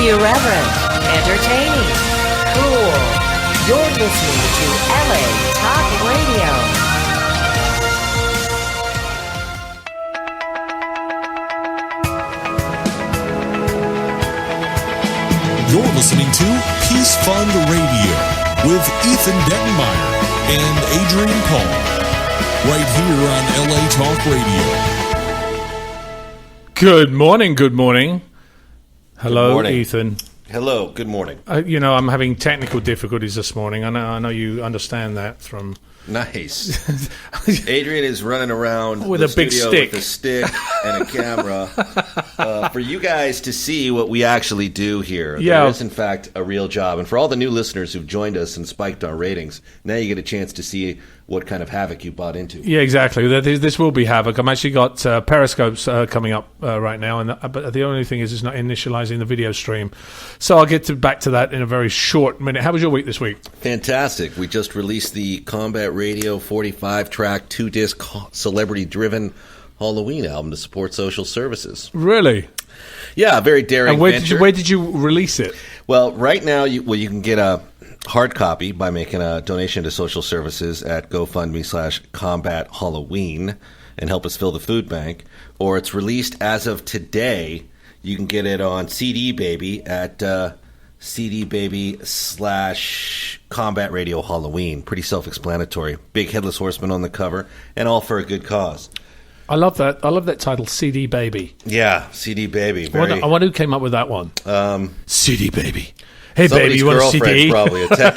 Irreverent, entertaining, cool. You're listening to LA Talk Radio. You're listening to Peace Fund Radio with Ethan Dettenmaier and Adrian Paul, right here on LA Talk Radio. Good morning, good morning. Hello, good morning. Ethan. Hello, good morning. I'm having technical difficulties this morning. I know you understand that from... Nice. Adrian is running around with the a big studio stick. with a stick and a camera for you guys to see what we actually do here. Yeah. There is, in fact, a real job. And for all the new listeners who've joined us and spiked our ratings, now you get a chance to see what kind of havoc you bought into. Yeah, exactly. This will be havoc. I'm actually got periscopes coming up right now, but the only thing is it's not initializing the video stream. So I'll get back to that in a very short minute. How was your week this week? Fantastic. We just released the Combat Radio 45-track, 2-disc, celebrity-driven Halloween album to support social services. Really? Yeah, very daring And where did you release it? Well, right now, you can get a hard copy by making a donation to social services at GoFundMe/Combat Halloween and help us fill the food bank. Or it's released as of today. You can get it on CD Baby at CD Baby/Combat Radio Halloween. Pretty self-explanatory. Big headless horseman on the cover, and all for a good cause. I love that. I love that title, CD Baby. Yeah, CD Baby. I wonder who came up with that one. CD Baby. Hey, Somebody's baby, you want a CD? Probably a tech.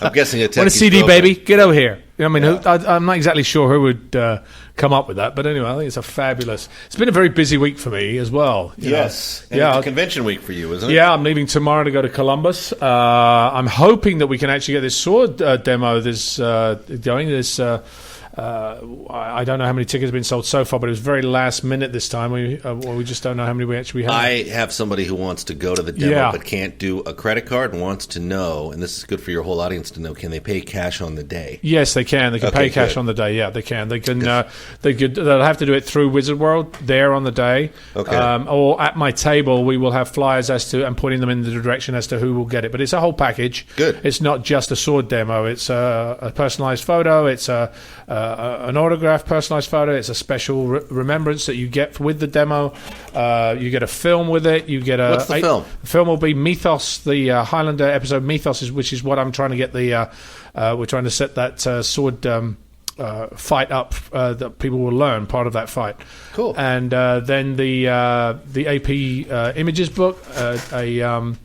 I'm guessing a tech. Want a CD, baby? Get over here. I mean, I'm not exactly sure who would come up with that, but anyway, I think it's a fabulous. It's been a very busy week for me as well. Yes. And it's a convention week for you, isn't it? Yeah, I'm leaving tomorrow to go to Columbus. I'm hoping that we can actually get this sword demo going. I don't know how many tickets have been sold so far, but it was very last minute this time. We just don't know how many we actually have. I have somebody who wants to go to the demo but can't do a credit card and wants to know, and this is good for your whole audience to know, can they pay cash on the day? Yes, they can. They can pay cash on the day. Yeah, they can. They can. They'll have to do it through Wizard World there on the day. Okay. Or at my table, we will have flyers and putting them in the direction as to who will get it. But it's a whole package. Good. It's not just a sword demo. It's a personalized photo. It's an autographed personalized photo. It's a special remembrance that you get with the demo. You get a film with it. You get What's the film? The film will be Mythos, the Highlander episode Mythos, which is what I'm trying to get we're trying to set that sword fight up that people will learn, part of that fight. Cool. And then the AP images book, and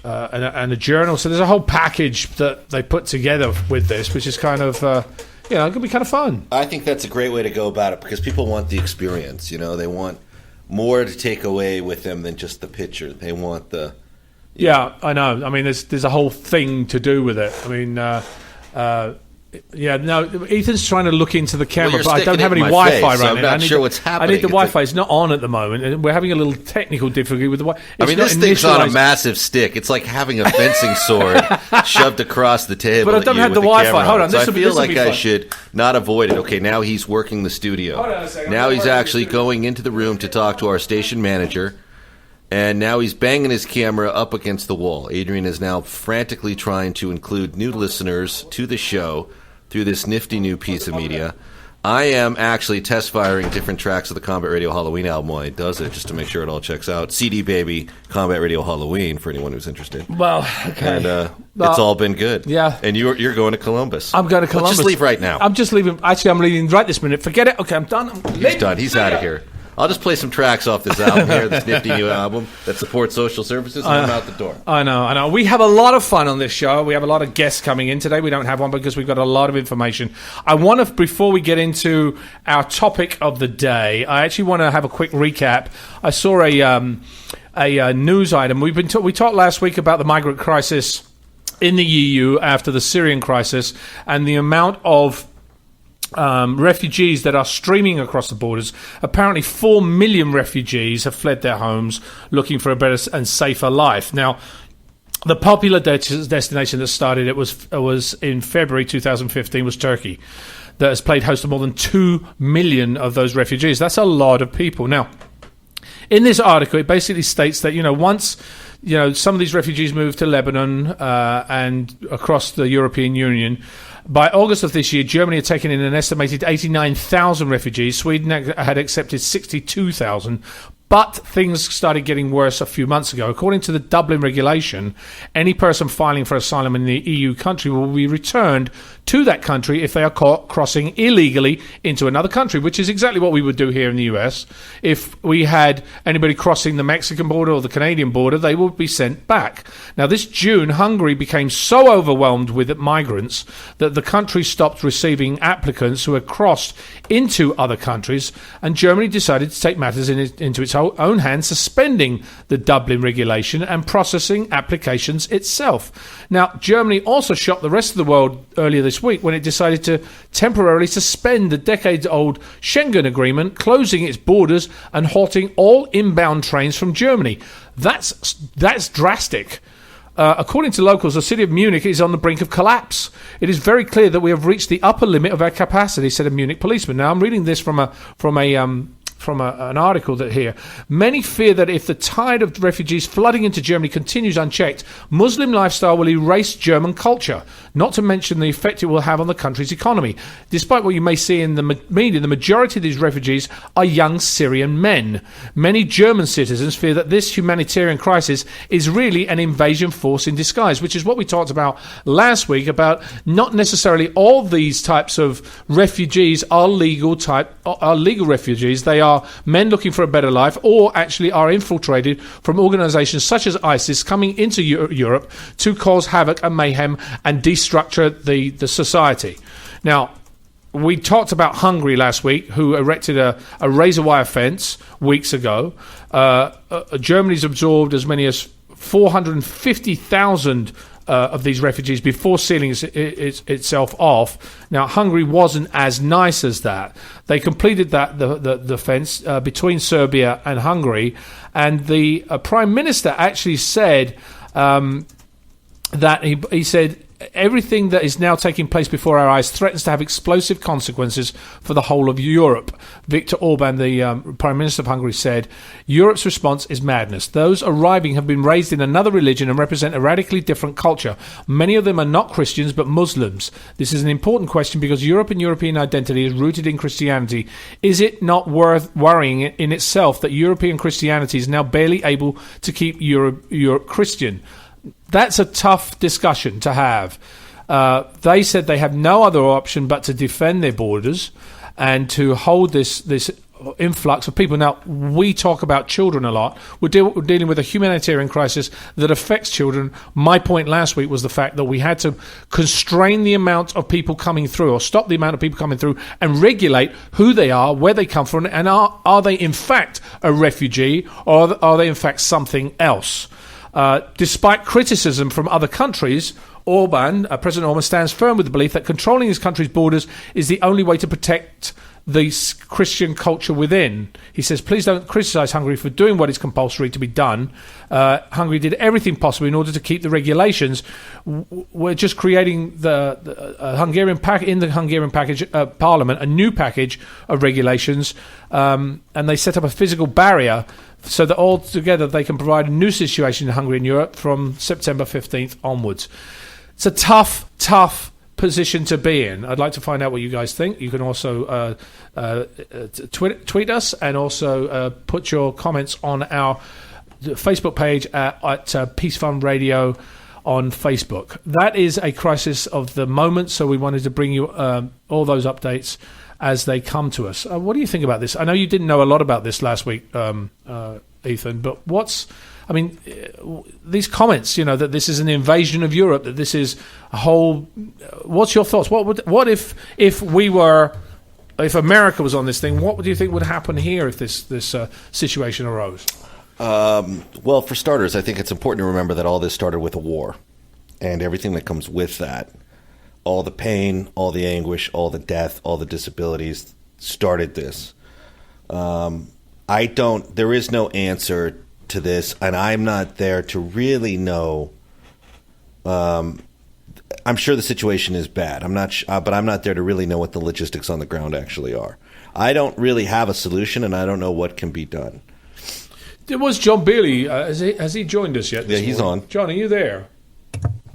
a journal. So there's a whole package that they put together with this, which is kind of... it could be kind of fun. I think that's a great way to go about it because people want the experience. They want more to take away with them than just the picture. They want the... Yeah, I know. I mean, there's a whole thing to do with it. I mean, Ethan's trying to look into the camera, but I don't have any Wi-Fi right now. I'm not sure what's happening. I need the Wi-Fi. It's not on at the moment, and we're having a little technical difficulty with the Wi-Fi. I mean, this thing's on a massive stick. It's like having a fencing sword shoved across the table. But I don't have the Wi-Fi. Hold on. So I feel like I should not avoid it. Okay, now he's working the studio. Hold on a second. Now he's actually going into the room to talk to our station manager. And now he's banging his camera up against the wall. Adrian is now frantically trying to include new listeners to the show through this nifty new piece of media. I am actually test firing different tracks of the Combat Radio Halloween album while he does it, just to make sure it all checks out. CD Baby, Combat Radio Halloween, for anyone who's interested. Well, okay. And it's all been good. Yeah. And you're going to Columbus. I'm going to Columbus. Let's just leave right now. I'm just leaving. Actually, I'm leaving right this minute. Forget it. Okay, I'm done. He's done. He's out of here. I'll just play some tracks off this album here, this nifty new album that supports social services, and I'm out the door. I know. We have a lot of fun on this show. We have a lot of guests coming in today. We don't have one because we've got a lot of information. I want to, before we get into our topic of the day, I actually want to have a quick recap. I saw a news item. We talked last week about the migrant crisis in the EU after the Syrian crisis and the amount of refugees that are streaming across the borders. Apparently 4 million refugees have fled their homes looking for a better and safer life. Now, the popular destination that started it was in February 2015 was Turkey, that has played host to more than 2 million of those refugees. That's a lot of people. Now, in this article, it basically states that, once some of these refugees moved to Lebanon and across the European Union. By August of this year, Germany had taken in an estimated 89,000 refugees. Sweden had accepted 62,000. But things started getting worse a few months ago. According to the Dublin regulation, any person filing for asylum in the EU country will be returned to that country if they are caught crossing illegally into another country, which is exactly what we would do here in the US. If we had anybody crossing the Mexican border or the Canadian border, they would be sent back. Now, this June, Hungary became so overwhelmed with migrants that the country stopped receiving applicants who had crossed into other countries, and Germany decided to take matters into its own hands, suspending the Dublin regulation and processing applications itself. Now, Germany also shocked the rest of the world earlier this week when it decided to temporarily suspend the decades-old Schengen agreement, closing its borders and halting all inbound trains from Germany. That's drastic. According to locals, the city of Munich is on the brink of collapse. It is very clear that we have reached the upper limit of our capacity, said a Munich policeman. Now, I'm reading this from an article that here. Many fear that if the tide of refugees flooding into Germany continues unchecked, Muslim lifestyle will erase German culture, not to mention the effect it will have on the country's economy. Despite what you may see in the media, the majority of these refugees are young Syrian men. Many German citizens fear that this humanitarian crisis is really an invasion force in disguise, which is what we talked about last week, about not necessarily all these types of refugees are legal refugees. They are men looking for a better life, or actually are infiltrated from organizations such as ISIS coming into Europe to cause havoc and mayhem and destructure the society. Now, we talked about Hungary last week, who erected a razor wire fence weeks ago. Germany's absorbed as many as 450,000 of these refugees before sealing itself off. Now, Hungary wasn't as nice as that. They completed the fence between Serbia and Hungary, and the Prime Minister actually said that he said, everything that is now taking place before our eyes threatens to have explosive consequences for the whole of Europe. Viktor Orban, the Prime Minister of Hungary, said, Europe's response is madness. Those arriving have been raised in another religion and represent a radically different culture. Many of them are not Christians, but Muslims. This is an important question because Europe and European identity is rooted in Christianity. Is it not worth worrying in itself that European Christianity is now barely able to keep Europe Christian? That's a tough discussion to have. They said they have no other option but to defend their borders and to hold this influx of people. Now, we talk about children a lot. We're dealing with a humanitarian crisis that affects children. My point last week was the fact that we had to constrain the amount of people coming through, or stop the amount of people coming through, and regulate who they are, where they come from, and are they in fact a refugee, or are they in fact something else? Despite criticism from other countries, President Orban stands firm with the belief that controlling his country's borders is the only way to protect the Christian culture within. He says, please don't criticise Hungary for doing what is compulsory to be done. Hungary did everything possible in order to keep the regulations. We're just creating the Hungarian package Parliament, a new package of regulations, and they set up a physical barrier so that altogether they can provide a new situation in Hungary and Europe from September 15th onwards. It's a tough position to be in. I'd like to find out what you guys think. You can also tweet us, and also put your comments on our Facebook page at Peace Fund Radio on Facebook. That is a crisis of the moment, so we wanted to bring you all those updates as they come to us. What do you think about this? I know you didn't know a lot about this last week, Ethan, but these comments, that this is an invasion of Europe, that this is a whole... What's your thoughts? What if America was on this thing, what do you think would happen here if this situation arose? Well, for starters, I think it's important to remember that all this started with a war, and everything that comes with that. All the pain, all the anguish, all the death, all the disabilities started this. There is no answer to this, and I'm not there to really know. I'm sure the situation is bad. But I'm not there to really know what the logistics on the ground actually are. I don't really have a solution, and I don't know what can be done. It was John Bealey. Has he joined us yet? Yeah, he's morning? on. John, are you there?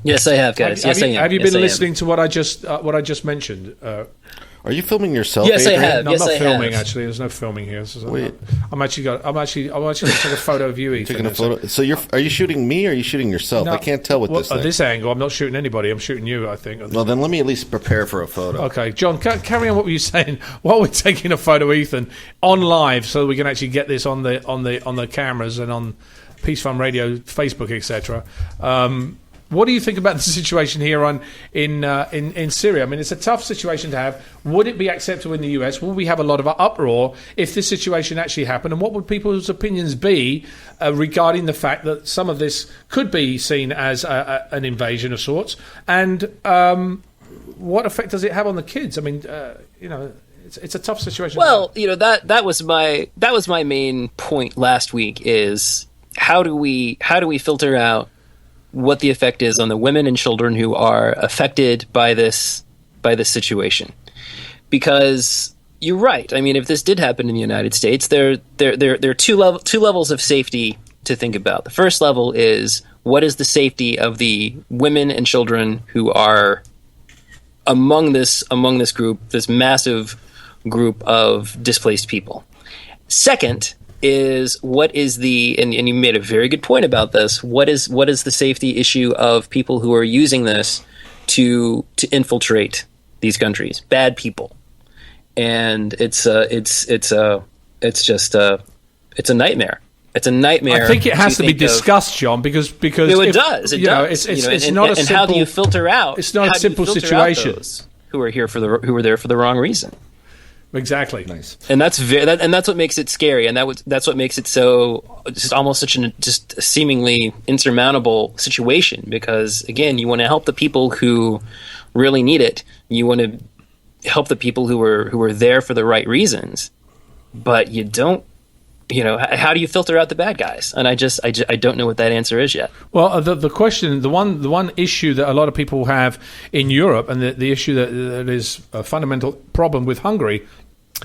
Yes, I have, guys. Yes, I am. Have you Yes, been I am. listening to what I just mentioned? Are you filming yourself? Yes, I Adrian? have. No, Yes, I'm not I filming. have. Actually, there's no filming here. So Wait. I'm actually going to take a photo of you, Ethan. Taking a photo. So are you shooting me or are you shooting yourself? No, I can't tell with this At thing. this angle, I'm not shooting anybody. I'm shooting you, I think. Well, then let me at least prepare for a photo. Okay, John, carry on what were you saying while we're taking a photo of Ethan on live, so we can actually get this on the cameras and on Peace Fund Radio, Facebook, etc. What do you think about the situation here in Syria? I mean, it's a tough situation to have. Would it be acceptable in the US? Will we have a lot of uproar if this situation actually happened? And what would people's opinions be regarding the fact that some of this could be seen as an invasion of sorts? And what effect does it have on the kids? I mean, it's a tough situation. Well, that was my main point last week. Is how do we filter out what the effect is on the women and children who are affected by this situation? Because you're right. I mean, if this did happen in the United States, there are two levels of safety to think about. The first level is, what is the safety of the women and children who are among this group, this massive group of displaced people? Second is, what is and you made a very good point about this, what is the safety issue of people who are using this to infiltrate these countries, bad people? And it's a nightmare. It's a nightmare. I think it has to be discussed, John, because it does. It does. It's not a simple. How do you filter out? It's not a simple situation. Those who are who are there for the wrong reason? Exactly. Nice. And that's that's what makes it scary, and that's what makes it so just almost such a seemingly insurmountable situation. Because again, you want to help the people who really need it. You want to help the people who are there for the right reasons, but you don't. How do you filter out the bad guys? And I don't know what that answer is yet. Well, the question, the one issue that a lot of people have in Europe, and the issue that is a fundamental problem with Hungary,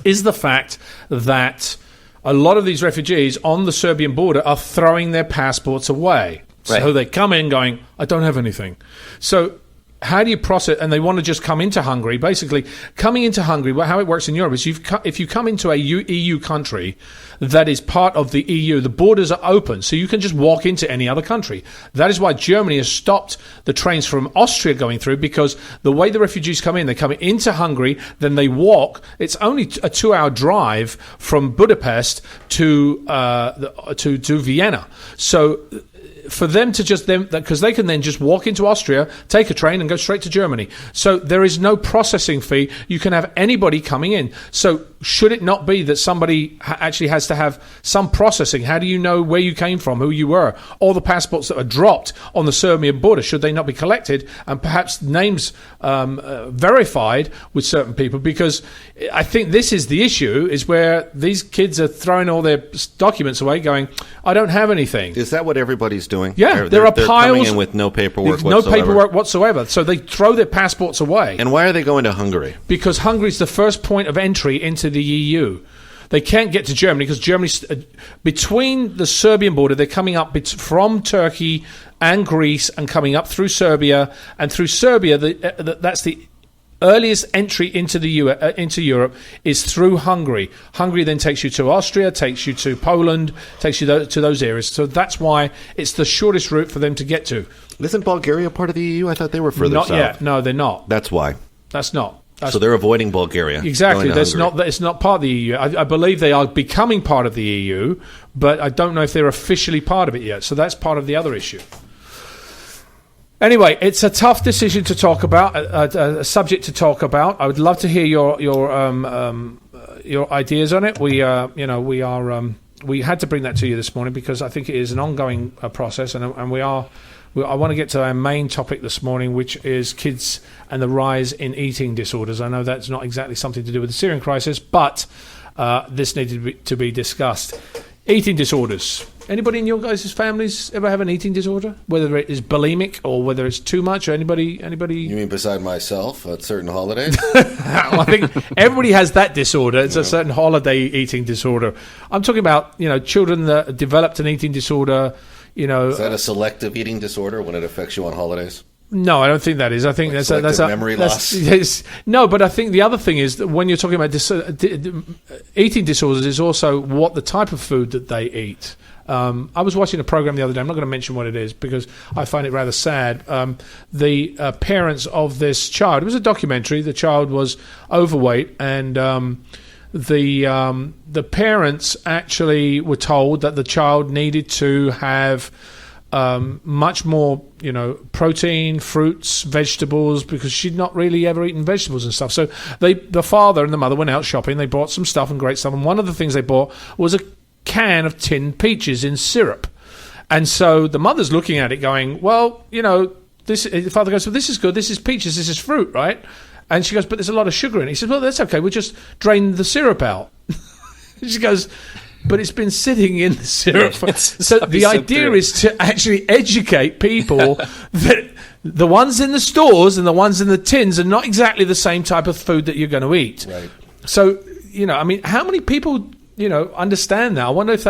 is the fact that a lot of these refugees on the Serbian border are throwing their passports away. Right. So they come in going, I don't have anything. So how do you process? And they want to just come into Hungary. Basically, coming into Hungary, how it works in Europe is if you come into a EU country that is part of the EU, the borders are open, so you can just walk into any other country. That is why Germany has stopped the trains from Austria going through, because the way the refugees come in, they come into Hungary, then they walk. It's only a 2-hour drive from Budapest to Vienna. So for them to because they can then just walk into Austria, take a train and go straight to Germany. So there is no processing fee. You can have anybody coming in. So should it not be that somebody actually has to have some processing? How do you know where you came from, who you were? All the passports that are dropped on the Serbian border, should they not be collected and perhaps names verified with certain people? Because I think this is the issue, is where these kids are throwing all their documents away going, I don't have anything. Is that what everybody's doing? Yeah, they're piles. coming in with no paperwork whatsoever. So they throw their passports away. And why are they going to Hungary? Because Hungary's the first point of entry into the EU. They can't get to Germany because Germany's between the Serbian border. They're coming up from Turkey and Greece and coming up through Serbia. And through Serbia, that's the earliest entry into into Europe is through Hungary. Hungary then takes you to Austria, takes you to Poland, takes you to those areas. So that's why it's the shortest route for them to get to. Isn't Bulgaria part of the EU? I thought they were further south. Not yet. No, they're not. That's why. That's not. So they're avoiding Bulgaria. Exactly. It's not part of the EU. I believe they are becoming part of the EU, but I don't know if they're officially part of it yet. So that's part of the other issue. Anyway, it's a tough decision to talk about, a subject to talk about. I would love to hear your ideas on it. We had to bring that to you this morning because I think it is an ongoing process, and I want to get to our main topic this morning, which is kids and the rise in eating disorders. I know that's not exactly something to do with the Syrian crisis, but this needed to be discussed. Eating disorders. Anybody in your guys' families ever have an eating disorder? Whether it is bulimic or whether it's too much, or anybody? You mean beside myself at certain holidays? I think everybody has that disorder. It's a certain holiday eating disorder. I'm talking about, children that developed an eating disorder, Is that a selective eating disorder when it affects you on holidays? No, I don't think that is. I think that's a memory loss. No, but I think the other thing is that when you're talking about eating disorders, is also what the type of food that they eat. I was watching a program the other day. I'm not going to mention what it is because I find it rather sad. The parents of this child. It was a documentary. The child was overweight, and the parents actually were told that the child needed to have much more, protein, fruits, vegetables, because she'd not really ever eaten vegetables and stuff. So the father and the mother went out shopping. They bought some stuff and great stuff. And one of the things they bought was a can of tinned peaches in syrup. And so the mother's looking at it going, well, the father goes, well, this is good. This is peaches. This is fruit, right? And she goes, but there's a lot of sugar in it. He says, well, that's okay. We'll just drain the syrup out. She goes, but it's been sitting in the syrup. So the idea is to actually educate people that the ones in the stores and the ones in the tins are not exactly the same type of food that you're going to eat. Right. So, how many people, understand that? I wonder if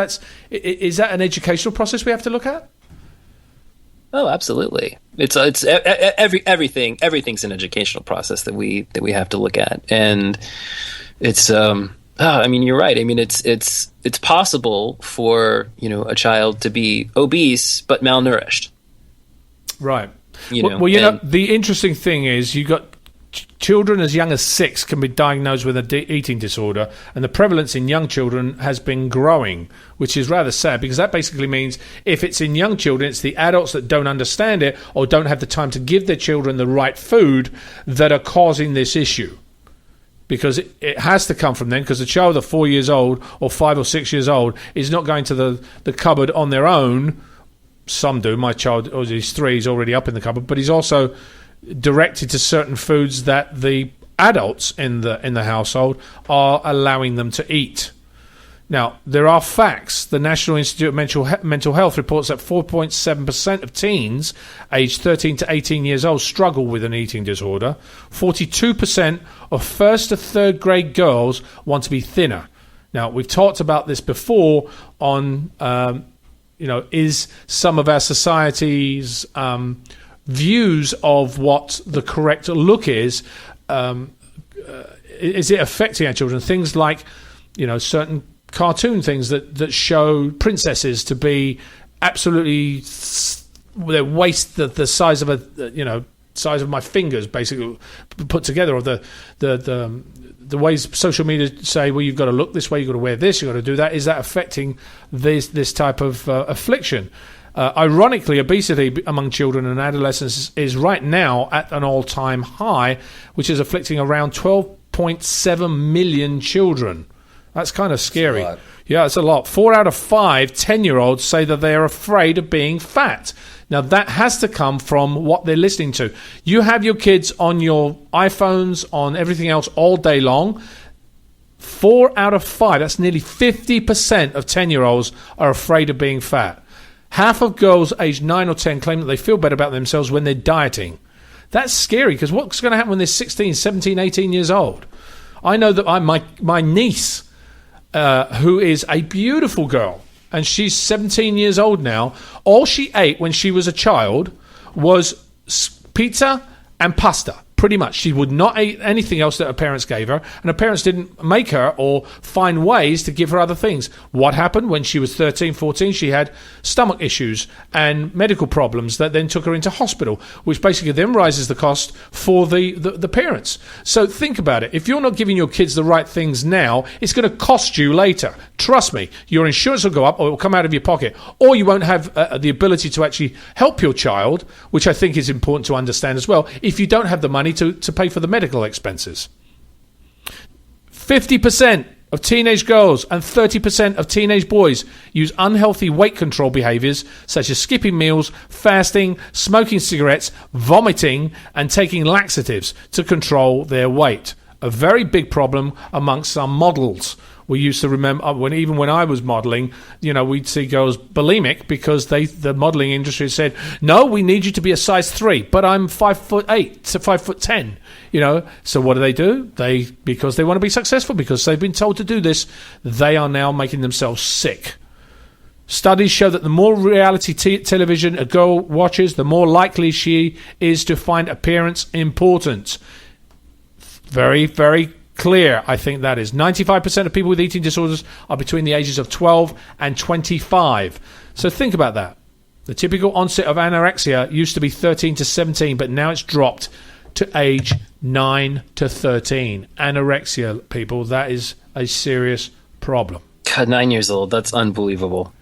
is that an educational process we have to look at? Oh, absolutely. It's everything's an educational process that we have to look at, and it's you're right. I mean, it's possible for a child to be obese but malnourished. Right. The interesting thing is you got children as young as 6 can be diagnosed with an eating disorder, and the prevalence in young children has been growing, which is rather sad, because that basically means if it's in young children, it's the adults that don't understand it or don't have the time to give their children the right food that are causing this issue. Because it has to come from them, because a child at 4 years old or 5 or 6 years old is not going to the cupboard on their own. Some do. My child, he's 3, he's already up in the cupboard, but he's also directed to certain foods that the adults in the household are allowing them to eat. Now, there are facts. The National Institute of Mental Health reports that 4.7% of teens aged 13 to 18 years old struggle with an eating disorder. 42% of first to third grade girls want to be thinner. Now, we've talked about this before on, is some of our society's views of what the correct look is it affecting our children? Things like, certain cartoon things that show princesses to be absolutely their waist the size of size of my fingers, basically put together, or the ways social media say, well, you've got to look this way, you've got to wear this, you've got to do that. Is that affecting this type of affliction? Ironically, obesity among children and adolescents is right now at an all-time high, which is afflicting around 12.7 million children. That's kind of scary. Yeah, it's a lot. 4 out of 5 10-year-olds say that they are afraid of being fat. Now, that has to come from what they're listening to. You have your kids on your iPhones, on everything else all day long. 4 out of 5, that's nearly 50% of 10-year-olds are afraid of being fat. Half of girls aged 9 or 10 claim that they feel better about themselves when they're dieting. That's scary, because what's going to happen when they're 16, 17, 18 years old? I know that my niece, who is a beautiful girl, and she's 17 years old now, all she ate when she was a child was pizza and pasta. Pretty much. She would not eat anything else that her parents gave her, and her parents didn't make her or find ways to give her other things. What happened when she was 13, 14? She had stomach issues and medical problems that then took her into hospital, which basically then rises the cost for the parents. So think about it. If you're not giving your kids the right things now, it's going to cost you later. Trust me, your insurance will go up, or it will come out of your pocket, or you won't have the ability to actually help your child, which I think is important to understand as well, if you don't have the money to pay for the medical expenses. 50% of teenage girls and 30% of teenage boys use unhealthy weight control behaviors such as skipping meals, fasting, smoking cigarettes, vomiting, and taking laxatives to control their weight. A very big problem amongst some models. We used to remember when I was modeling, we'd see girls bulimic because the modeling industry said, no, we need you to be a size 3, but I'm 5'8" to 5'10". So what do? Because they want to be successful, because they've been told to do this, they are now making themselves sick. Studies show that the more reality television a girl watches, the more likely she is to find appearance important. Very, very clear, I think that is. 95% of people with eating disorders are between the ages of 12 and 25. So think about that. The typical onset of anorexia used to be 13 to 17, but now it's dropped to age 9 to 13. Anorexia, people, that is a serious problem. God, 9 years old. That's unbelievable.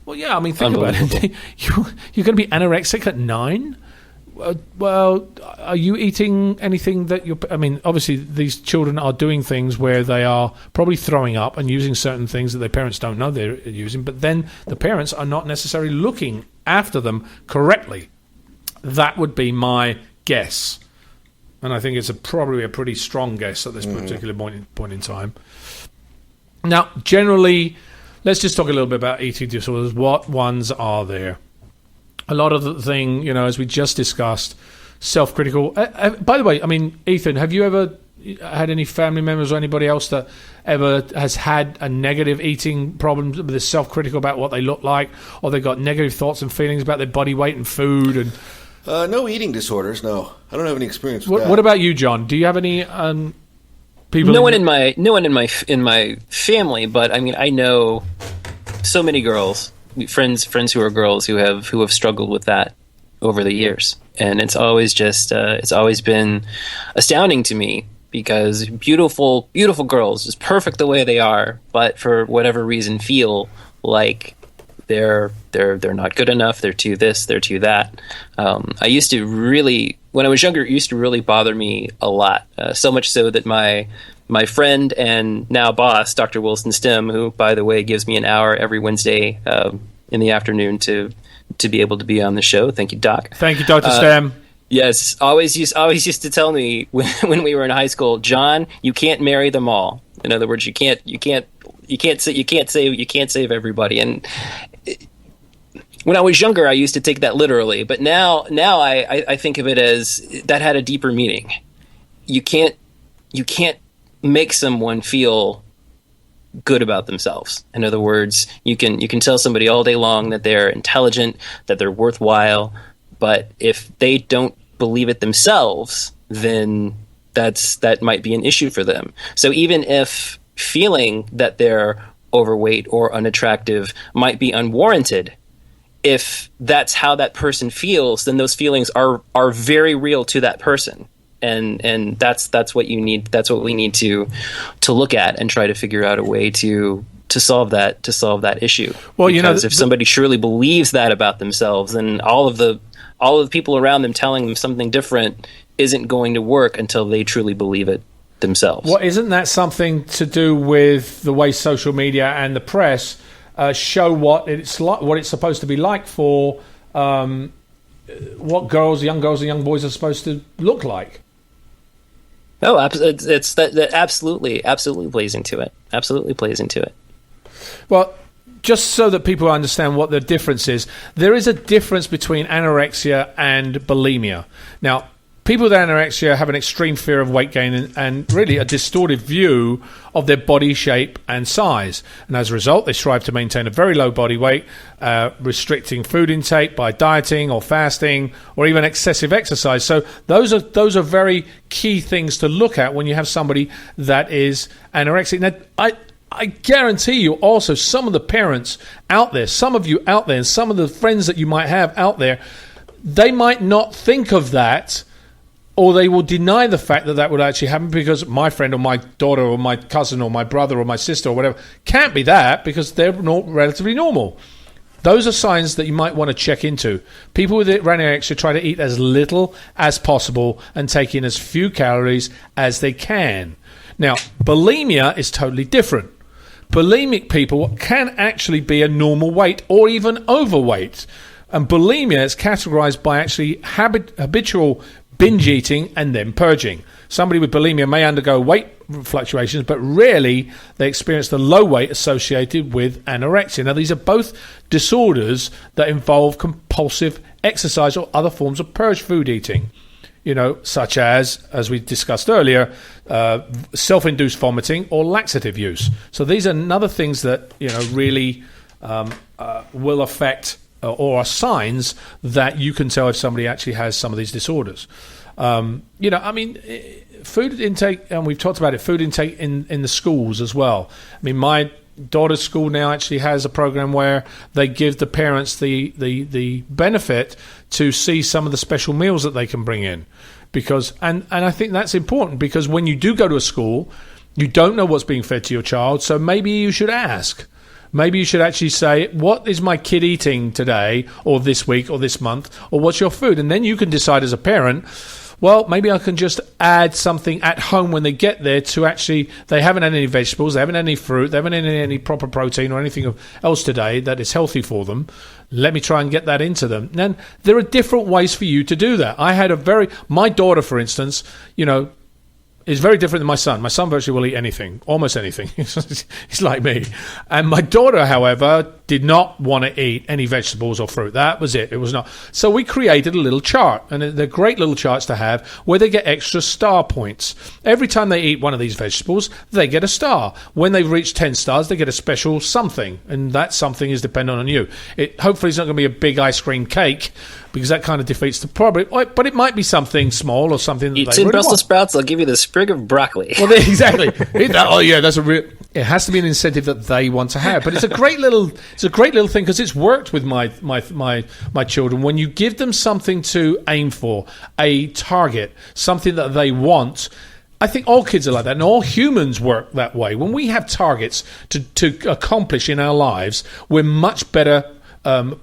Well, yeah, I mean, think about it. You're going to be anorexic at 9? Well, are you eating anything that obviously these children are doing things where they are probably throwing up and using certain things that their parents don't know they're using, but then the parents are not necessarily looking after them correctly. That would be my guess. And I think it's probably a pretty strong guess at this particular point in time. Now, generally, let's just talk a little bit about eating disorders. What ones are there? A lot of the thing, as we just discussed, self-critical. By the way, Ethan, have you ever had any family members or anybody else that ever has had a negative eating problem, with a self-critical about what they look like, or they got negative thoughts and feelings about their body weight and food? And no eating disorders. No, I don't have any experience with that. What about you, John? Do you have any people? No one in my family, but I know so many girls. Friends who are girls who have struggled with that over the years, and it's always been astounding to me, because beautiful girls, just perfect the way they are, but for whatever reason feel like they're not good enough, they're too this, they're too that. I used to really, when I was younger, it used to really bother me a lot, so much so that my friend and now boss, Dr. Wilson Stem, who, by the way, gives me an hour every Wednesday in the afternoon to be able to be on the show. Thank you, Doc. Thank you, Dr. Stem. Yes, always used to tell me when we were in high school, John, you can't marry them all. In other words, you can't save everybody. And when I was younger, I used to take that literally, but now I think of it as that had a deeper meaning. You can't make someone feel good about themselves. In other words, you can tell somebody all day long that they're intelligent, that they're worthwhile, but if they don't believe it themselves, then that might be an issue for them. So even if feeling that they're overweight or unattractive might be unwarranted, if that's how that person feels, then those feelings are very real to that person. And that's what you need. That's what we need to look at and try to figure out a way to solve that issue. Well, because if somebody surely believes that about themselves, then all of the people around them telling them something different isn't going to work until they truly believe it themselves. Well, isn't that something to do with the way social media and the press show what it's supposed to be like for what young girls and young boys are supposed to look like? No, it's that absolutely plays into it. Absolutely plays into it. Well, just so that people understand what the difference is, there is a difference between anorexia and bulimia. Now, people with anorexia have an extreme fear of weight gain and really a distorted view of their body shape and size. And as a result, they strive to maintain a very low body weight, restricting food intake by dieting or fasting or even excessive exercise. So those are very key things to look at when you have somebody that is anorexic. Now, I guarantee you also some of the parents out there, some of you out there, and some of the friends that you might have out there, they might not think of that, or they will deny the fact that would actually happen because my friend or my daughter or my cousin or my brother or my sister or whatever can't be that because they're relatively normal. Those are signs that you might want to check into. People with anorexia try to eat as little as possible and take in as few calories as they can. Now, bulimia is totally different. Bulimic people can actually be a normal weight or even overweight. And bulimia is categorized by actually habitual binge eating, and then purging. Somebody with bulimia may undergo weight fluctuations, but rarely they experience the low weight associated with anorexia. Now, these are both disorders that involve compulsive exercise or other forms of purge food eating, such as we discussed earlier, self-induced vomiting or laxative use. So these are another things that, really will affect or are signs that you can tell if somebody actually has some of these disorders. Food intake, and we've talked about it, food intake in the schools as well. I mean, my daughter's school now actually has a program where they give the parents the benefit to see some of the special meals that they can bring in. Because and I think that's important, because when you do go to a school, you don't know what's being fed to your child, so maybe you should ask. Maybe you should actually say, what is my kid eating today or this week or this month, or what's your food? And then you can decide as a parent, well, maybe I can just add something at home when they get there to actually, they haven't had any vegetables, they haven't had any fruit, they haven't had any proper protein or anything else today that is healthy for them. Let me try and get that into them. And there are different ways for you to do that. My daughter, for instance, is very different than my son. My son virtually will eat anything, almost anything. He's like me. And my daughter, however, did not want to eat any vegetables or fruit. That was it. It was not. So we created a little chart, and they're great little charts to have, where they get extra star points. Every time they eat one of these vegetables, they get a star. When they reach 10 stars, they get a special something, and that something is dependent on you. Hopefully it's not going to be a big ice cream cake, because that kind of defeats the problem. But it might be something small or something that eat they 10 really Brussels want. sprouts, I'll give you the sprig of broccoli. Well, exactly. That's a real. It has to be an incentive that they want to have. But it's a great little thing, because it's worked with my children. When you give them something to aim for, a target, something that they want. I think all kids are like that, and all humans work that way. When we have targets to accomplish in our lives, we're much better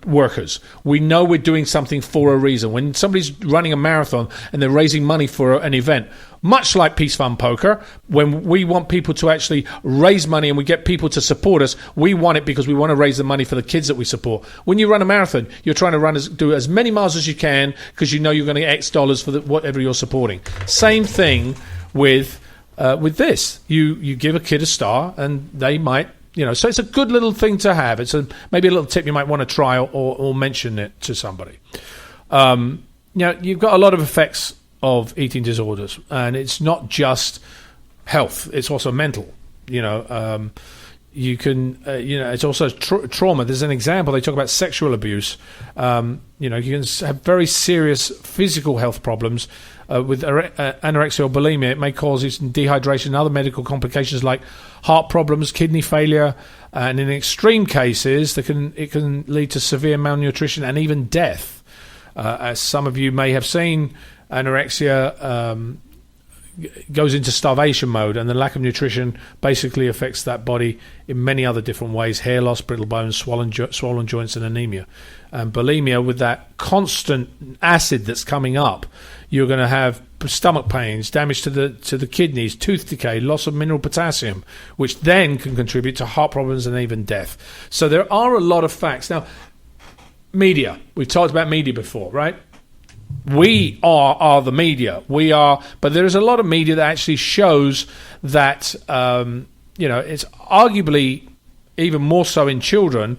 workers. We know we're doing something for a reason. When somebody's running a marathon and they're raising money for an event, much like Peace Fund Poker, when we want people to actually raise money and we get people to support us, we want it because we want to raise the money for the kids that we support. When you run a marathon, you're trying to do as many miles as you can because you know you're going to get X dollars for whatever you're supporting. Same thing with this. You give a kid a star, and they might. So it's a good little thing to have. It's maybe a little tip you might want to try or mention it to somebody. You've got a lot of effects of eating disorders, and it's not just health; it's also mental. You can, it's also trauma. There's an example. They talk about sexual abuse. You can have very serious physical health problems with anorexia or bulimia. It may cause dehydration and other medical complications like heart problems, kidney failure, and in extreme cases, it can lead to severe malnutrition and even death. As some of you may have seen, anorexia goes into starvation mode, and the lack of nutrition basically affects that body in many other different ways: hair loss, brittle bones, swollen joints, and anemia. And bulimia, with that constant acid that's coming up, you're going to have stomach pains, damage to the kidneys, tooth decay, loss of mineral potassium, which then can contribute to heart problems and even death. So there are a lot of facts. Now, media. We've talked about media before, right? We are the media. But there is a lot of media that actually shows that, it's arguably even more so in children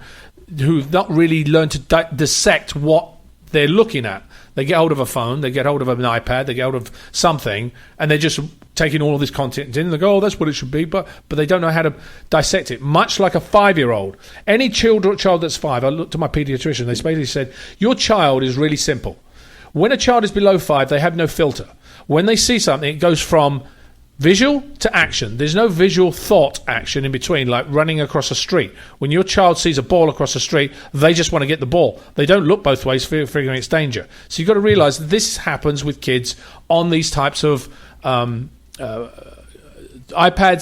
who've not really learned to dissect what they're looking at. They get hold of a phone, they get hold of an iPad, they get hold of something, and they're just taking all of this content in, and they go, oh, that's what it should be, but they don't know how to dissect it. Much like a 5-year-old. Any child that's 5, I looked at my pediatrician, they basically said, your child is really simple. When a child is below 5, they have no filter. When they see something, it goes from visual to action. There's no visual thought action in between, like running across a street. When your child sees a ball across the street, they just want to get the ball. They don't look both ways, figuring it's danger. So you've got to realize that this happens with kids on these types of iPads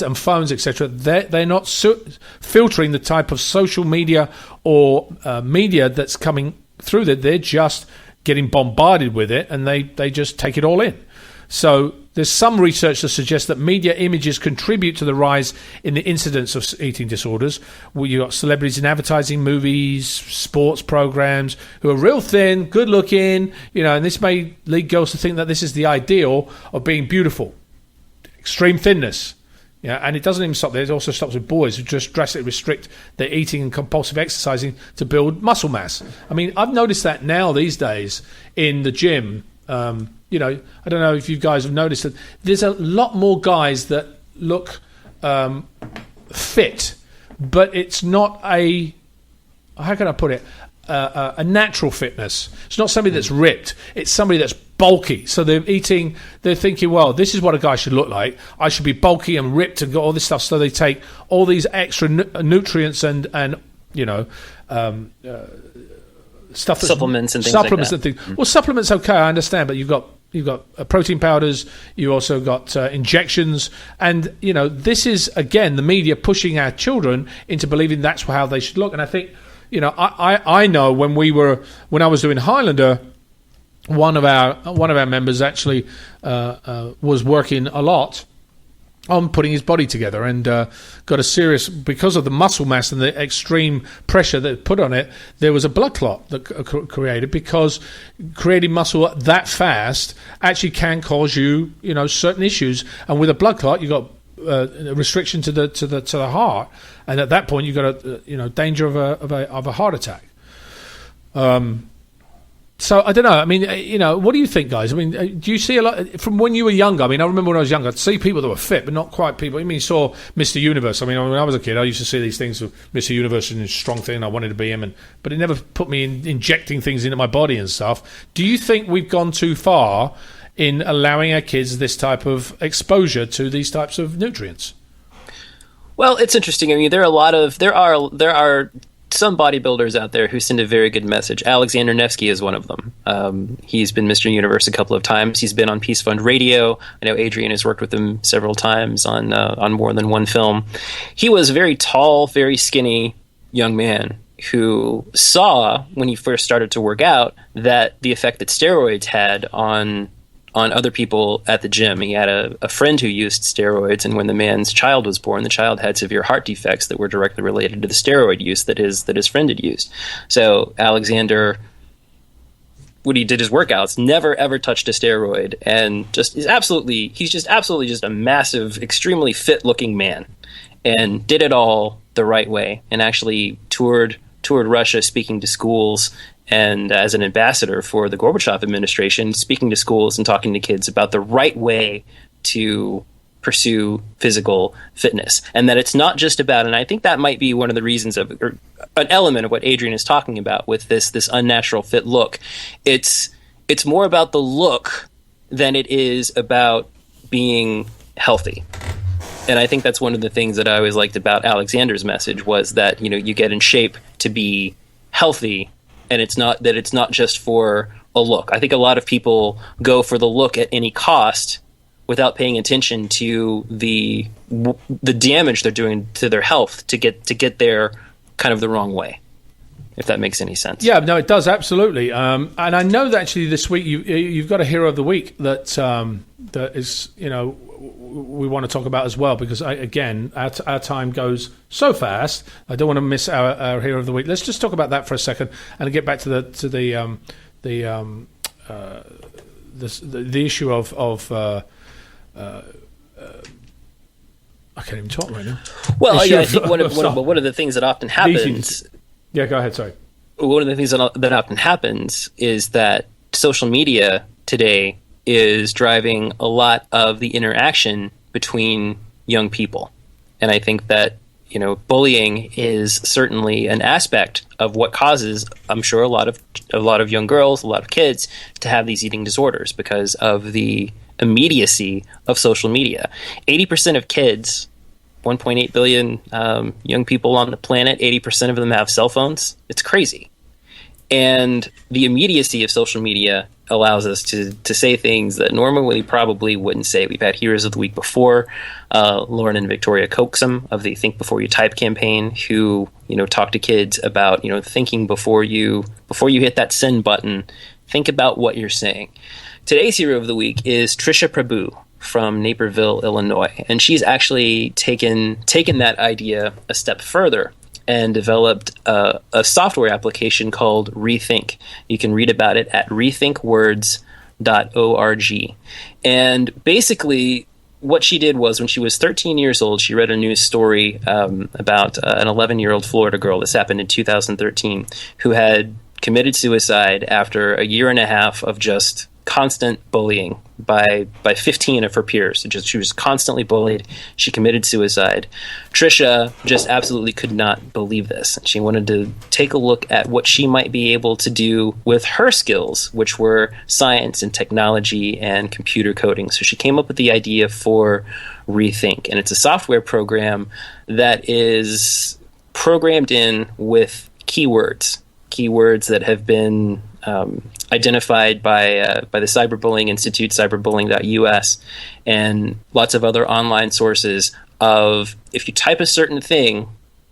and phones, etc. They're not filtering the type of social media or media that's coming through that. They're just getting bombarded with it, and they just take it all in. So There's some research that suggests that media images contribute to the rise in the incidence of eating disorders. Well, you've got celebrities in advertising, movies, sports programs who are real thin, good looking, and this may lead girls to think that this is the ideal of being beautiful. Extreme thinness. Yeah, and it doesn't even stop there. It also stops with boys who just drastically restrict their eating and compulsive exercising to build muscle mass. I mean, I've noticed that now these days in the gym. I don't know if you guys have noticed that there's a lot more guys that look fit, but it's not how can I put it, a natural fitness. It's not somebody that's ripped. It's somebody that's bulky. So they're thinking, well, this is what a guy should look like. I should be bulky and ripped and got all this stuff. So they take all these extra nutrients and stuff, supplements and things supplements like that. and things. Well, supplements, okay, I understand, but you've got protein powders. You also got injections, and this is again the media pushing our children into believing that's how they should look. And I think I know when I was doing Highlander, one of our members actually was working a lot on putting his body together, and got a serious, because of the muscle mass and the extreme pressure that put on it, there was a blood clot that created, because creating muscle that fast actually can cause you certain issues, and with a blood clot you got a restriction to the heart, and at that point you got a danger of a heart attack. So I don't know. I mean, what do you think, guys? I mean, do you see a lot from when you were younger? I mean, I remember when I was younger, I'd see people that were fit, but not quite people. I mean, you saw Mr. Universe. I mean, when I was a kid, I used to see these things of Mr. Universe and his strong thing, and I wanted to be him, but it never put me in injecting things into my body and stuff. Do you think we've gone too far in allowing our kids this type of exposure to these types of nutrients? Well, it's interesting. I mean, there are some bodybuilders out there who send a very good message. Alexander Nevsky is one of them. He's been Mr. Universe a couple of times. He's been on Peace Fund Radio. I know Adrian has worked with him several times on more than one film. He was a very tall, very skinny young man who saw, when he first started to work out, that the effect that steroids had on other people at the gym. He had a friend who used steroids, and when the man's child was born, the child had severe heart defects that were directly related to the steroid use that his friend had used. So Alexander, when he did his workouts, never ever touched a steroid, and he's just absolutely just a massive, extremely fit looking man, and did it all the right way, and actually toured Russia speaking to schools, and as an ambassador for the Gorbachev administration, speaking to schools and talking to kids about the right way to pursue physical fitness. And that it's not just about, and I think that might be one of the reasons of, or an element of what Adrian is talking about with this unnatural fit look. It's more about the look than it is about being healthy. And I think that's one of the things that I always liked about Alexander's message, was that, you get in shape to be healthy, and it's not just for a look. I think a lot of people go for the look at any cost without paying attention to the damage they're doing to their health to get there kind of the wrong way, if that makes any sense. Yeah, no, it does, absolutely. And I know that actually this week you've got a Hero of the Week that is, we want to talk about as well, because our time goes so fast. I don't want to miss our Hero of the Week. Let's just talk about that for a second and get back to the issue of I can't even talk right now. Well, I think one of the things that often happens. Yeah, go ahead. Sorry. One of the things that often happens is that social media today is driving a lot of the interaction between young people. And I think that, bullying is certainly an aspect of what causes, I'm sure, a lot of young girls, a lot of kids to have these eating disorders, because of the immediacy of social media. 80% of kids, 1.8 billion young people on the planet, 80% of them have cell phones. It's crazy. And the immediacy of social media allows us to say things that normally probably wouldn't say. We've had Heroes of the Week before, Lauren and Victoria Coaxum of the Think Before You Type campaign, who talk to kids about thinking before you hit that send button. Think about what you're saying. Today's Hero of the Week is Trisha Prabhu from Naperville, Illinois. And she's actually taken that idea a step further and developed a software application called ReThink. You can read about it at rethinkwords.org. And basically, what she did was, when she was 13 years old, she read a news story about an 11-year-old Florida girl. This happened in 2013, who had committed suicide after a year and a half of just constant bullying by 15 of her peers. She was constantly bullied. She committed suicide. Trisha just absolutely could not believe this. She wanted to take a look at what she might be able to do with her skills, which were science and technology and computer coding. So she came up with the idea for ReThink, and it's a software program that is programmed in with keywords that have been identified by the Cyberbullying Institute, cyberbullying.us, and lots of other online sources of, if you type a certain thing,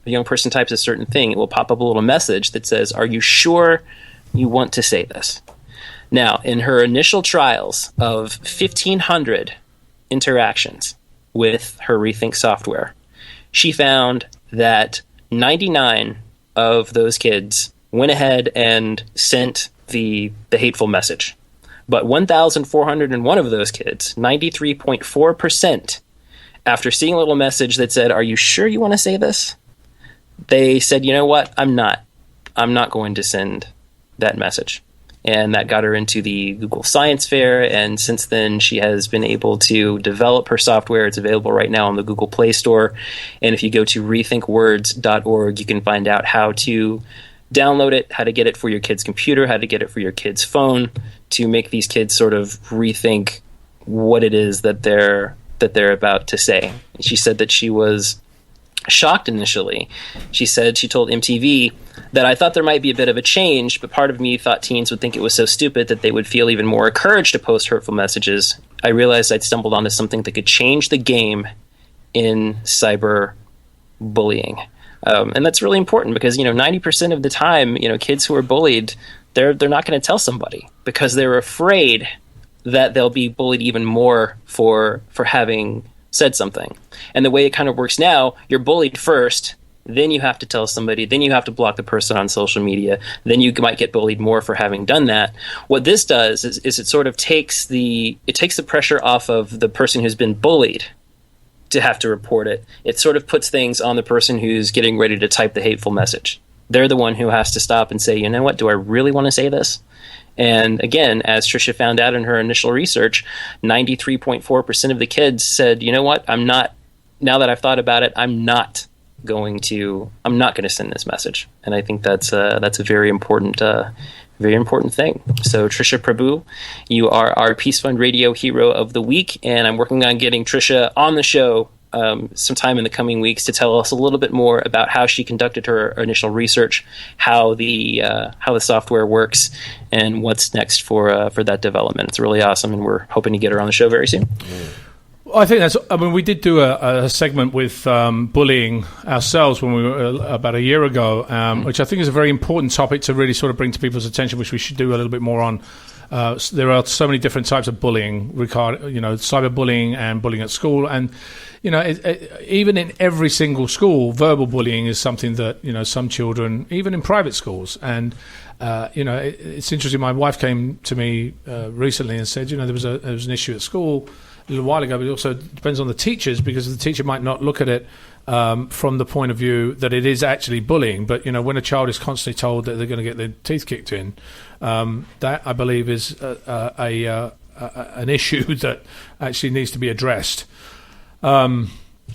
a young person types a certain thing, it will pop up a little message that says, "Are you sure you want to say this?" Now, in her initial trials of 1,500 interactions with her ReThink software, she found that 99 of those kids went ahead and sent the hateful message. But 1,401 of those kids, 93.4%, after seeing a little message that said, "Are you sure you want to say this?" they said, "You know what? I'm not going to send that message." And that got her into the Google Science Fair, and since then she has been able to develop her software. It's available right now on the Google Play Store, and if you go to rethinkwords.org, you can find out how to download it, how to get it for your kid's computer, how to get it for your kid's phone, to make these kids sort of rethink what it is that they're about to say. She said that she was shocked initially. She said she told MTV that, "I thought there might be a bit of a change, but part of me thought teens would think it was so stupid that they would feel even more encouraged to post hurtful messages. I realized I'd stumbled onto something that could change the game in cyber bullying." And that's really important because, 90% of the time, kids who are bullied, they're not going to tell somebody because they're afraid that they'll be bullied even more for having said something. And the way it kind of works now, you're bullied first, then you have to tell somebody, then you have to block the person on social media, then you might get bullied more for having done that. What this does is it sort of takes the pressure off of the person who's been bullied to have to report it. It sort of puts things on the person who's getting ready to type the hateful message. They're the one who has to stop and say, "You know what, do I really want to say this?" And again, as Trisha found out in her initial research, 93.4% of the kids said, "You know what, now that I've thought about it, I'm not going to send this message." And I think that's a very important thing. So Trisha Prabhu, you are our Peace Fund Radio Hero of the Week, and I'm working on getting Trisha on the show sometime in the coming weeks to tell us a little bit more about how she conducted her initial research, how the software works, and what's next for that development. It's really awesome, and we're hoping to get her on the show very soon. I think we did do a segment with bullying ourselves when we were about a year ago, which I think is a very important topic to really sort of bring to people's attention, which we should do a little bit more on. There are so many different types of bullying, cyberbullying and bullying at school. And, even in every single school, verbal bullying is something that, some children, even in private schools. And, it's interesting. My wife came to me recently and said, there was an issue at school a little while ago, but it also depends on the teachers, because the teacher might not look at it from the point of view that it is actually bullying. But, when a child is constantly told that they're going to get their teeth kicked in, that, I believe, is an issue that actually needs to be addressed. One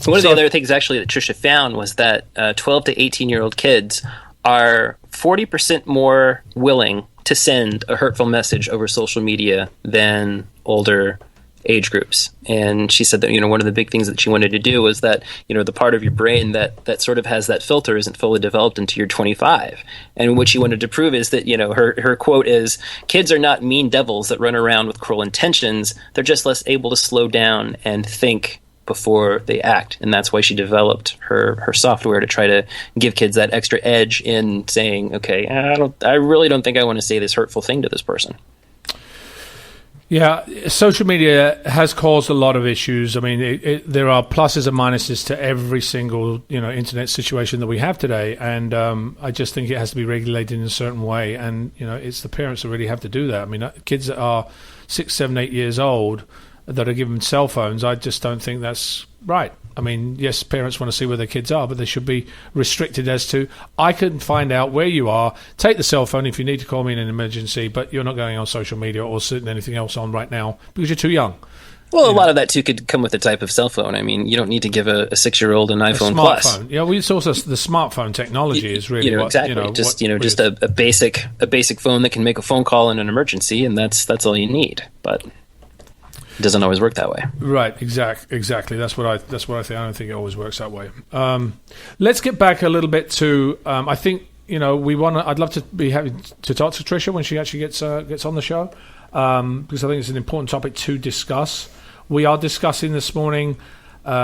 of the other things, actually, that Trisha found was that 12 to 18-year-old kids are 40% more willing to send a hurtful message over social media than older age groups. And she said that, one of the big things that she wanted to do was that, the part of your brain that sort of has that filter isn't fully developed until you're 25. And what she wanted to prove is that, her quote is, "Kids are not mean devils that run around with cruel intentions. They're just less able to slow down and think before they act." And that's why she developed her software, to try to give kids that extra edge in saying, "Okay, I really don't think I want to say this hurtful thing to this person." Yeah, social media has caused a lot of issues. I mean, there are pluses and minuses to every single internet situation that we have today, and I just think it has to be regulated in a certain way. And it's the parents that really have to do that. I mean, kids that are 6, 7, 8 years old that are given cell phones, I just don't think that's right. I mean, yes, parents want to see where their kids are, but they should be restricted as to, I can find out where you are, take the cell phone if you need to call me in an emergency, but you're not going on social media or sitting anything else on right now because you're too young. Well, a lot of that, too, could come with the type of cell phone. I mean, you don't need to give a 6-year-old an iPhone Plus. Yeah, it's also the smartphone technology is really exactly. Just a basic phone that can make a phone call in an emergency, and that's all you need. But it doesn't always work that way. Right, exactly. That's what I think. I don't think it always works that way. Let's get back a little bit to. I think I'd love to be having to talk to Trisha when she actually gets on the show, because I think it's an important topic to discuss. We are discussing this morning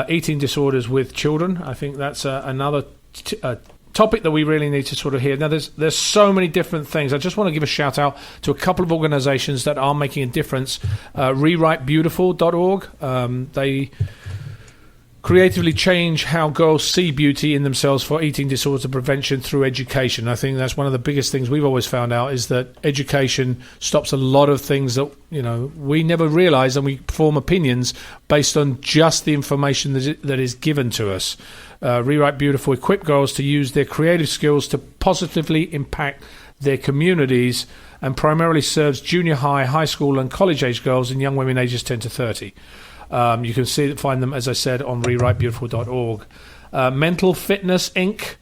eating disorders with children. I think that's another topic that we really need to sort of hear. Now, there's so many different things. I just want to give a shout out to a couple of organizations that are making a difference. RewriteBeautiful.org. They creatively change how girls see beauty in themselves for eating disorder prevention through education. I think that's one of the biggest things we've always found out is that education stops a lot of things that we never realize, and we form opinions based on just the information that is given to us. Rewrite Beautiful equip girls to use their creative skills to positively impact their communities, and primarily serves junior high, high school and college age girls and young women ages 10 to 30. You can find them, as I said, on rewritebeautiful.org. Mental Fitness Inc.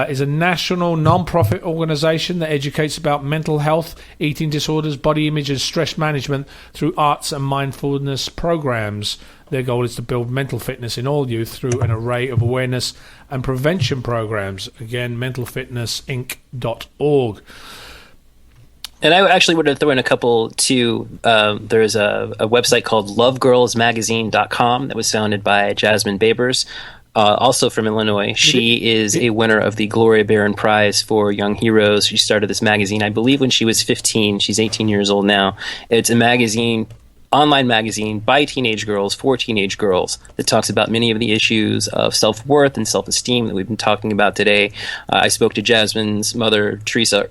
Is a national non-profit organization that educates about mental health, eating disorders, body image and stress management through arts and mindfulness programs. Their goal is to build mental fitness in all youth through an array of awareness and prevention programs. Again, mentalfitnessinc.org. And I actually would have thrown in a couple too. There's a website called lovegirlsmagazine.com that was founded by Jasmine Babers, also from Illinois. She is a winner of the Gloria Barron Prize for Young Heroes. She started this magazine, I believe, when she was 15. She's 18 years old now. It's a online magazine by teenage girls for teenage girls that talks about many of the issues of self-worth and self-esteem that we've been talking about today. I spoke to Jasmine's mother, Trisha,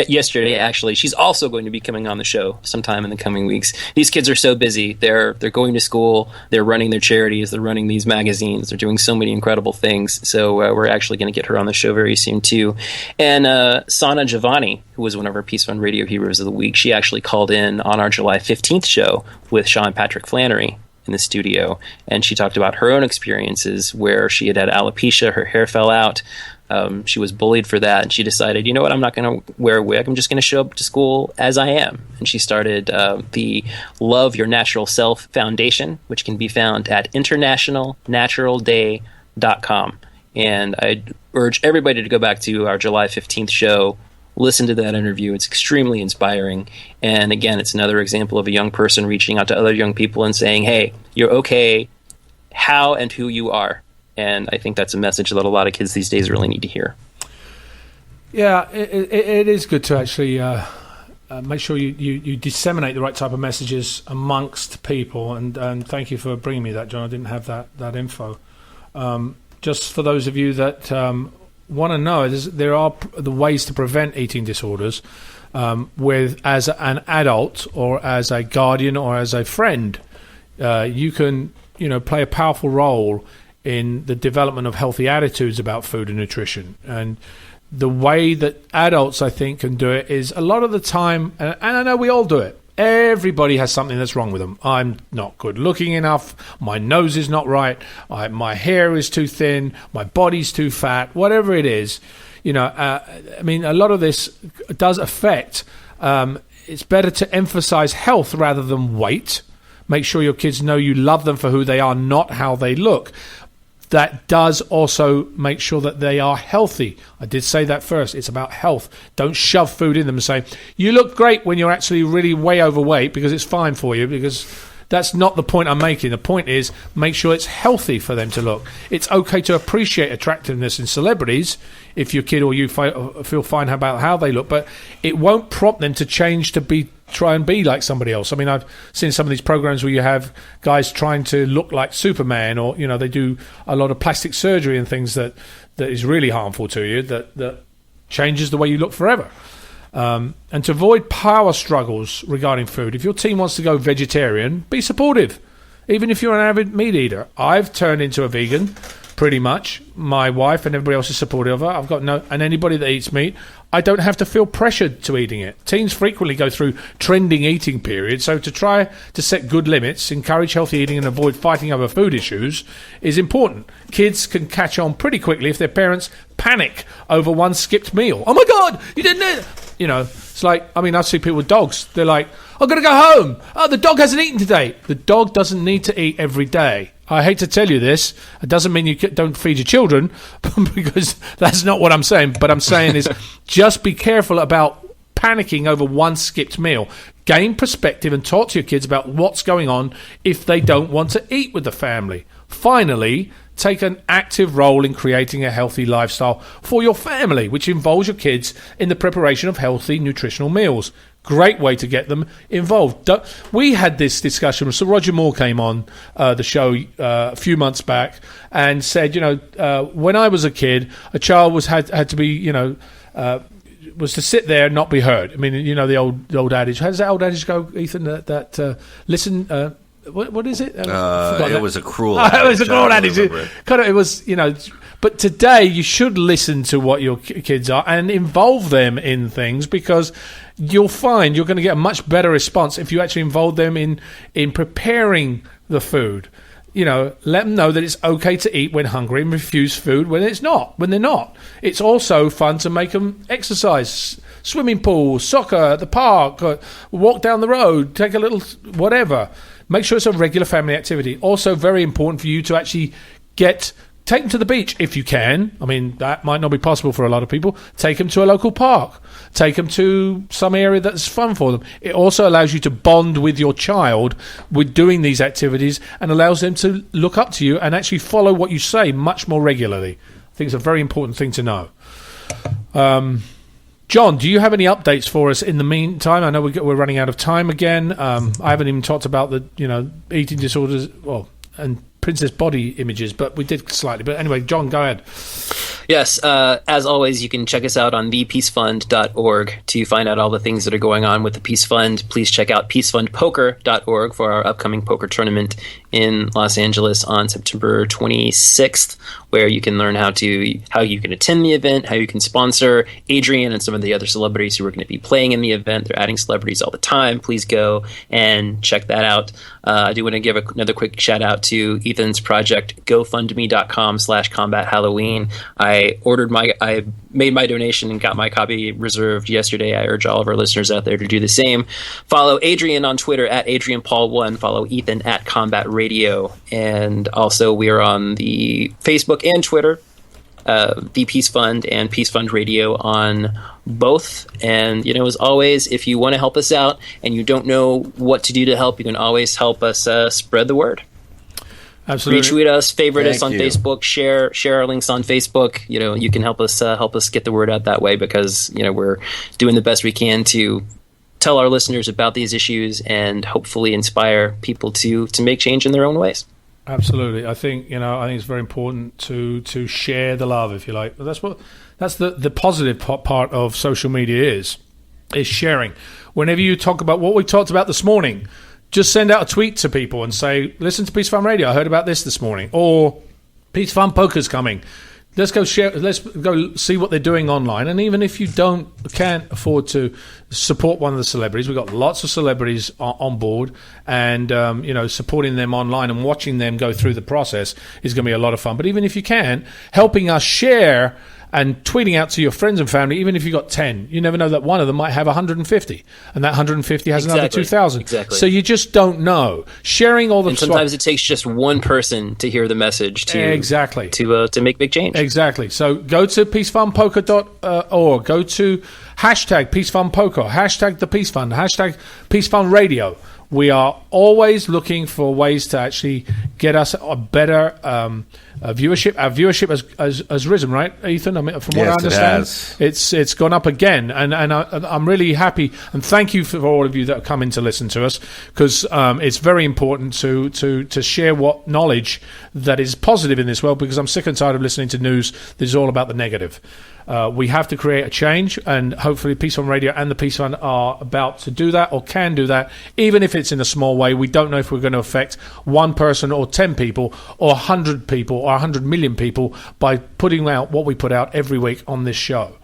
yesterday. Actually, she's also going to be coming on the show sometime in the coming weeks. These kids are so busy. They're going to school, they're running their charities, they're running these magazines, they're doing so many incredible things. So we're actually going to get her on the show very soon too. And Sana Giovanni, who was one of our Peace Fund Radio Heroes of the Week, she actually called in on our July 15th show with Sean Patrick Flannery in the studio, and she talked about her own experiences where she had alopecia, her hair fell out. She was bullied for that, and she decided, you know what, I'm not going to wear a wig. I'm just going to show up to school as I am. And she started the Love Your Natural Self Foundation, which can be found at internationalnaturalday.com. And I urge everybody to go back to our July 15th show, listen to that interview. It's extremely inspiring. And again, it's another example of a young person reaching out to other young people and saying, hey, you're okay, how and who you are. And I think that's a message that a lot of kids these days really need to hear. Yeah, it is good to actually make sure you disseminate the right type of messages amongst people. And thank you for bringing me that, John. I didn't have that info. Just for those of you that want to know, there are the ways to prevent eating disorders as an adult or as a guardian or as a friend. You can play a powerful role in the development of healthy attitudes about food and nutrition. And the way that adults, I think, can do it is a lot of the time, and I know we all do it, everybody has something that's wrong with them. I'm not good looking enough, my nose is not right, my hair is too thin, my body's too fat, whatever it is. I mean, a lot of this does affect, it's better to emphasize health rather than weight. Make sure your kids know you love them for who they are, not how they look. That does also make sure that they are healthy. I did say that first. It's about health. Don't shove food in them and say, you look great when you're actually really way overweight, because it's fine for you, because That's not the point I'm making. The point is make sure it's healthy for them to look. It's okay to appreciate attractiveness in celebrities if your kid or you feel fine about how they look, but it won't prompt them to change to try and be like somebody else. I mean, I've seen some of these programs where you have guys trying to look like Superman, or they do a lot of plastic surgery and things that is really harmful to you, that changes the way you look forever. And to avoid power struggles regarding food, if your team wants to go vegetarian, be supportive. Even if you're an avid meat eater. I've turned into a vegan, pretty much. My wife and everybody else is supportive of her. And anybody that eats meat, I don't have to feel pressured to eating it. Teens frequently go through trending eating periods, so to try to set good limits, encourage healthy eating and avoid fighting over food issues is important. Kids can catch on pretty quickly if their parents panic over one skipped meal. Oh my God, you didn't eat it! It's like, I see people with dogs. They're like, I've got to go home. Oh, the dog hasn't eaten today. The dog doesn't need to eat every day. I hate to tell you this. It doesn't mean you don't feed your children, because that's not what I'm saying. But I'm saying is just be careful about panicking over one skipped meal. Gain perspective and talk to your kids about what's going on if they don't want to eat with the family. Finally, take an active role in creating a healthy lifestyle for your family, which involves your kids in the preparation of healthy, nutritional meals. Great way to get them involved. We had this discussion. So Roger Moore came on the show a few months back and said, when I was a kid, a child had to be, was to sit there and not be heard. I mean, the old adage. How does that old adage go, Ethan? That listen. What is it? It was a cruel. It was a cruel adage. It was, But today you should listen to what your kids are and involve them in things, because you'll find you're going to get a much better response if you actually involve them in preparing the food. Let them know that it's okay to eat when hungry and refuse food when they're not. It's also fun to make them exercise. Swimming pool, soccer at the park, walk down the road, take a little whatever. Make sure it's a regular family activity. Also very important for you to actually take them to the beach if you can. I mean, that might not be possible for a lot of people. Take them to a local park. Take them to some area that's fun for them. It also allows you to bond with your child with doing these activities, and allows them to look up to you and actually follow what you say much more regularly. I think it's a very important thing to know. John, do you have any updates for us in the meantime? I know we're running out of time again. I haven't even talked about the eating disorders and princess body images, but we did slightly. But anyway, John, go ahead. Yes, as always, you can check us out on thepeacefund.org to find out all the things that are going on with the Peace Fund. Please check out peacefundpoker.org for our upcoming poker tournament in Los Angeles on September 26th, where you can learn how you can attend the event, how you can sponsor Adrian and some of the other celebrities who are going to be playing in the event. They're adding celebrities all the time. Please go and check that out. I do want to give another quick shout out to Ethan's project, GoFundMe.com/CombatHalloween. I made my donation and got my copy reserved yesterday. I urge all of our listeners out there to do the same. Follow Adrian on Twitter at AdrianPaul1. Follow Ethan at Combat Radio. And also we are on the Facebook and Twitter, the Peace Fund and Peace Fund Radio on both. And, as always, if you want to help us out and you don't know what to do to help, you can always help us spread the word. Absolutely. Retweet us, favorite us on Facebook, share our links on Facebook. You can help us get the word out that way, because we're doing the best we can to tell our listeners about these issues and hopefully inspire people to make change in their own ways. Absolutely. I think it's very important to share the love, if you like. That's the positive part of social media is sharing. Whenever you talk about what we talked about this morning, just send out a tweet to people and say, listen to Peace Fund Radio. I heard about this morning. Or Peace Fund Poker's coming. Let's go share. Let's go see what they're doing online. And even if you can't afford to support one of the celebrities, we've got lots of celebrities on board, and supporting them online and watching them go through the process is going to be a lot of fun. But even if you can, helping us share and tweeting out to your friends and family, even if you got 10, you never know that one of them might have 150, and that 150 has another 2,000. Exactly. So you just don't know. Sharing all the and sometimes it takes just one person to hear the message to make big change. Exactly. So go to peacefundpoker.org. Go to Hashtag Peace Fund Poker, hashtag the Peace Fund, hashtag Peace Fund Radio. We are always looking for ways to actually get us a better viewership. Our viewership has risen, right, Ethan? I mean, from what I understand, it's gone up again, and I'm really happy and thank you for all of you that have come in to listen to us, because it's very important to share what knowledge that is positive in this world, because I'm sick and tired of listening to news that is all about the negative. We have to create a change, and hopefully Peace Fund Radio and the Peace Fund are about to do that, or can do that, even if it's in a small way. We don't know if we're going to affect one person or 10 people or 100 people or 100 million people by putting out what we put out every week on this show.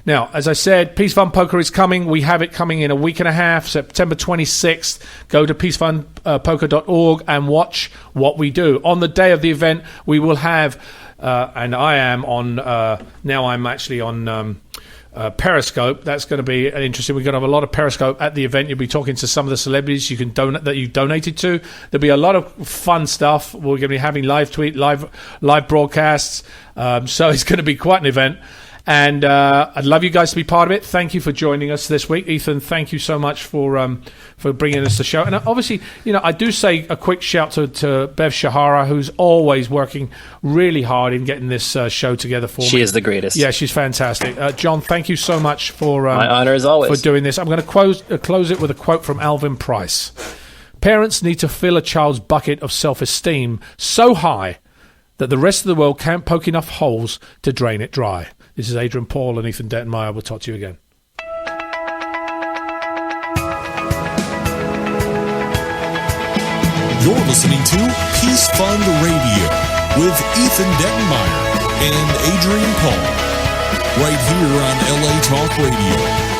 Now, as I said, Peace Fund Poker is coming. We have it coming in a week and a half, September 26th. Go to peacefundpoker.org and watch what we do. On the day of the event, we will have... and I am on... now I'm actually on... Periscope. That's going to be interesting. We're going to have a lot of Periscope at the event. You'll be talking to some of the celebrities you can donate that you donated to. There'll be a lot of fun stuff. We're going to be having live broadcasts. So it's going to be quite an event. And I'd love you guys to be part of it. Thank you for joining us this week, Ethan. Thank you so much for bringing us the show. And obviously, I do say a quick shout to Bev Shahara, who's always working really hard in getting this show together for me. She is the greatest. Yeah, she's fantastic. John, thank you so much for my honor as always for doing this. I'm going to close it with a quote from Alvin Price. Parents need to fill a child's bucket of self-esteem so high that the rest of the world can't poke enough holes to drain it dry. This is Adrian Paul and Ethan Dettenmaier. We'll talk to you again. You're listening to Peace Fund Radio with Ethan Dettenmaier and Adrian Paul, right here on LA Talk Radio.